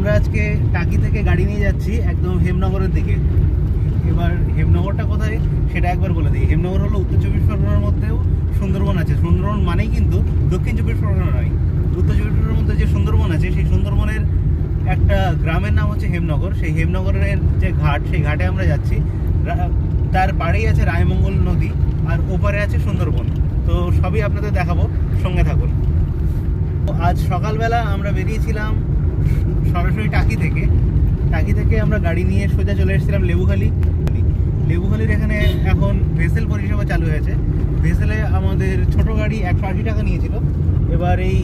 আমরা আজকে টাকি থেকে গাড়ি নিয়ে যাচ্ছি একদম হেমনগরের দিকে। এবার হেমনগরটা কোথায় সেটা একবার বলে দিই। হেমনগর হলো উত্তর চব্বিশ পরগনার মধ্যেও সুন্দরবন আছে। সুন্দরবন মানেই কিন্তু দক্ষিণ চব্বিশ পরগনা নয়। উত্তর চব্বিশ পরগনার মধ্যে যে সুন্দরবন আছে সেই সুন্দরবনের একটা গ্রামের নাম হচ্ছে হেমনগর। সেই হেমনগরের যে ঘাট, সেই ঘাটে আমরা যাচ্ছি। তার পাড়েই আছে রায়মঙ্গল নদী আর ওপারে আছে সুন্দরবন। তো সবই আপনাদের দেখাবো, সঙ্গে থাকুন। আজ সকালবেলা আমরা বেরিয়েছিলাম সরাসরি টাকি থেকে আমরা গাড়ি নিয়ে সোজা চলে এসেছিলাম লেবুখালির এখানে এখন ভেসেল পরিষেবা চালু হয়েছে। ভেসেলে আমাদের ছোট গাড়ি 180 টাকা নিয়েছিল। এবার এই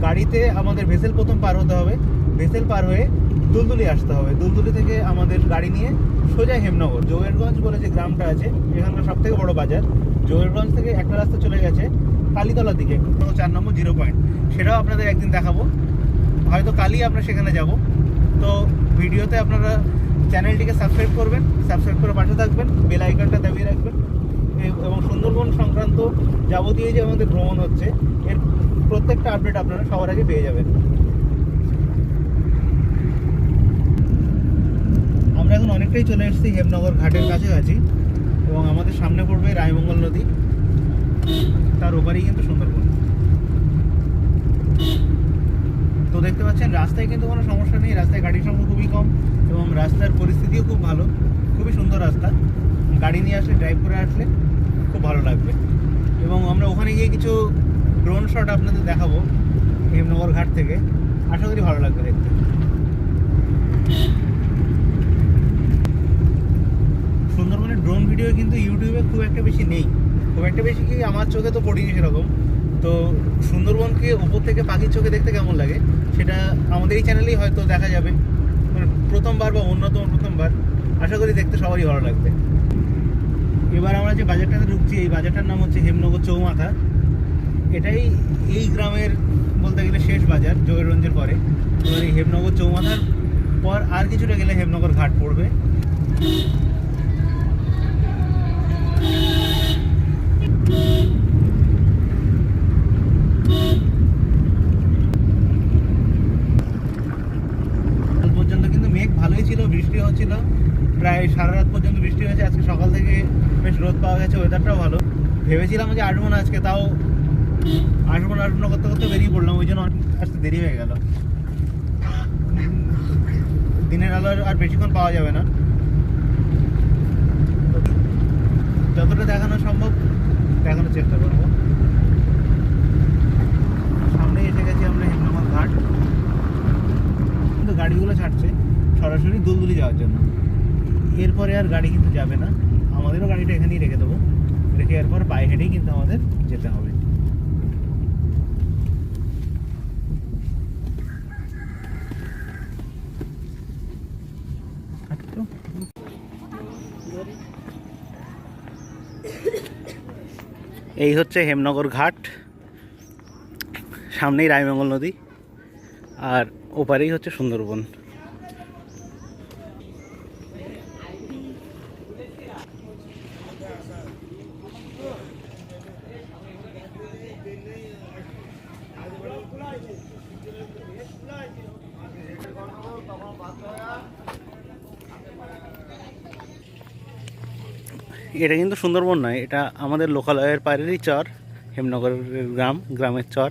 গাড়িতে আমাদের ভেসেল প্রথম পার হতে হবে। ভেসেল পার হয়ে দুলদুলি আসতে হবে। দুলদুলি থেকে আমাদের গাড়ি নিয়ে সোজা হেমনগর, জোয়েরগঞ্জ বলে যে গ্রামটা আছে, এখানকার সব থেকে বড় বাজার। জোয়েরগঞ্জ থেকে একটা রাস্তা চলে গেছে কালীতলার দিকে, 4 নম্বর 0 পয়েন্ট। সেটাও আপনাদের একদিন দেখাবো, হয়তো কালই আমরা সেখানে যাব। তো ভিডিওতে আপনারা চ্যানেলটিকে সাবস্ক্রাইব করবেন, সাবস্ক্রাইব করে পাশে থাকবেন, বেল আইকনটা দাবিয়ে রাখবেন এবং সুন্দরবন সংক্রান্ত যাবতীয় যে আমাদের ভ্রমণ হচ্ছে এর প্রত্যেকটা আপডেট আপনারা সবার আগে পেয়ে যাবেন। আমরা এখন অনেকটাই চলে এসেছি হেমনগর ঘাটের কাছাকাছি এবং আমাদের সামনে পড়বে রায়মঙ্গল নদী, তার ওপারেই কিন্তু সুন্দরবন। তো দেখতে পাচ্ছেন রাস্তায় কিন্তু কোনো সমস্যা নেই, রাস্তায় গাড়ির সংখ্যা খুবই কম এবং রাস্তার পরিস্থিতিও খুব ভালো, খুবই সুন্দর রাস্তা। গাড়ি নিয়ে আসলে, ড্রাইভ করে আসলে খুব ভালো লাগবে। এবং আমরা ওখানে গিয়ে কিছু ড্রোন শট আপনাদের দেখাবো হেমনগর ঘাট থেকে, আশা করি ভালো লাগবে দেখতে। সুন্দরবনের ড্রোন ভিডিও কিন্তু ইউটিউবে খুব একটা বেশি নেই, খুব একটা বেশি কি আমার চোখে তো পড়িনি সেরকম। তো সুন্দরবনকে উপর থেকে পাখির চোখে দেখতে কেমন লাগে সেটা আমাদের এই চ্যানেলেই হয়তো দেখা যাবে, মানে প্রথমবার বা অন্যতম প্রথমবার। আশা করি দেখতে সবারই ভালো লাগবে। এবার আমরা যে বাজারটাতে ঢুকছি, এই বাজারটার নাম হচ্ছে হেমনগর চৌমাথা। এটাই এই গ্রামের বলতে গেলে শেষ বাজার জোয়েরগঞ্জের পরে। এবার এই হেমনগর চৌমাথার পর আর কিছুটা গেলে হেমনগর ঘাট পড়বে। পর্যন্ত কিন্তু মেঘ ভালোই ছিল, বৃষ্টি হচ্ছিল, প্রায় সারা রাত পর্যন্ত বৃষ্টি হয়েছে। আজকে সকাল থেকে বেশ রোদ পাওয়া গেছে, ওয়েদারটাও ভালো। ভেবেছিলাম যে আসবো না আজকে, তাও আসবো না করতে করতে বেরিয়ে পড়লাম, ওই জন্য আসতে দেরি হয়ে গেল। দিনের আলো আর বেশিক্ষণ পাওয়া যাবে না, যতটা দেখানো সম্ভব দেখানোর চেষ্টা করবো। সামনে এসে গেছি আমরা হেমনগর ঘাট, কিন্তু গাড়িগুলো ছাড়ছে সরাসরি দুলদুলি যাওয়ার জন্য। এরপরে আর গাড়ি কিন্তু যাবে না, আমাদেরও গাড়িটা এখানেই রেখে দেবো। রেখে এরপর পায়ে হেঁটেই কিন্তু আমাদের যেতে হবে। এই হচ্ছে হেমনগর ঘাট, সামনেই রায়মঙ্গল নদী আর ওপারেই হচ্ছে সুন্দরবন। এটা কিন্তু সুন্দরবন নয়, এটা আমাদের লোকালয়ের পাড়েরই চর, হেমনগরের গ্রামের চর।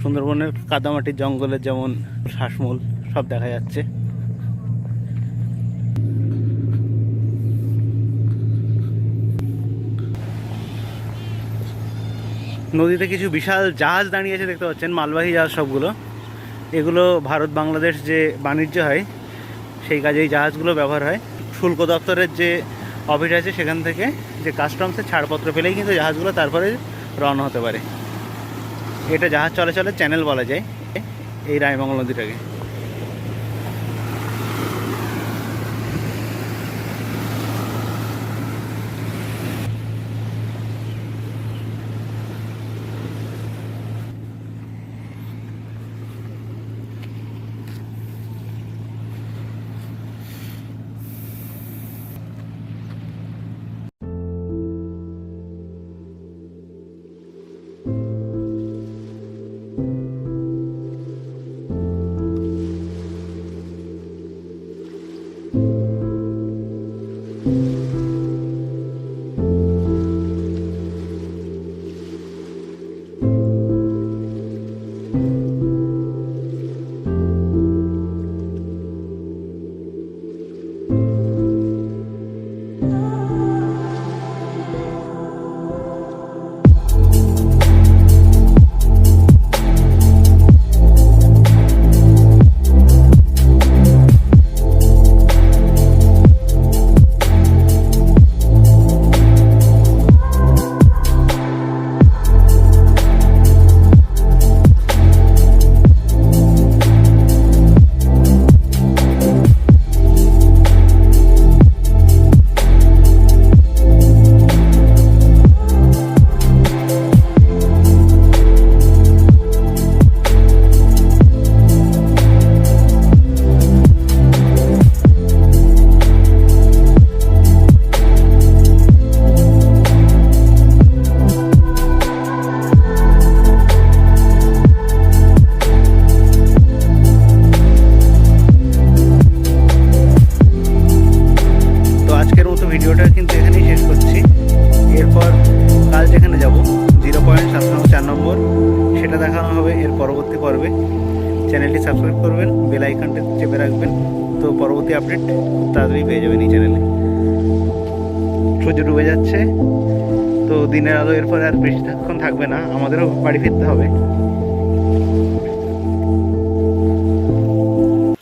সুন্দরবনের কাদামাটির জঙ্গলের যেমন শ্বাসমূল সব দেখা যাচ্ছে। নদীতে কিছু বিশাল জাহাজ দাঁড়িয়ে আছে দেখতে পাচ্ছেন, মালবাহী জাহাজ সবগুলো। এগুলো ভারত বাংলাদেশ যে বাণিজ্য হয় সেই কাজে এই জাহাজগুলো ব্যবহার হয়। শুল্ক দপ্তরের যে অফিস আছে সেখান থেকে যে কাস্টমসের ছাড়পত্র পেলেই কিন্তু জাহাজগুলো তারপরে রওনা হতে পারে। এটা জাহাজ চলাচলের চ্যানেল বলা যায় এই রায়মঙ্গল নদীটাকে। ভিডিওটা কিন্তু এখানেই শেষ করছি। এরপর কাল যেখানে যাব 0.7 নম্বর, সেটা দেখানো হবে এর পরবর্তী পর্বে। চ্যানেলটি সাবস্ক্রাইব করবেন, বেল আইকনটা চেপে রাখবেন, তো পরবর্তী আপডেট খুব তাড়াতাড়ি পেয়ে যাবেন এই চ্যানেলে। সূর্য ডুবে যাচ্ছে, তো দিনের আলো এরপরে আর বেশিক্ষণ থাকবে না, আমাদেরও বাড়ি ফিরতে হবে।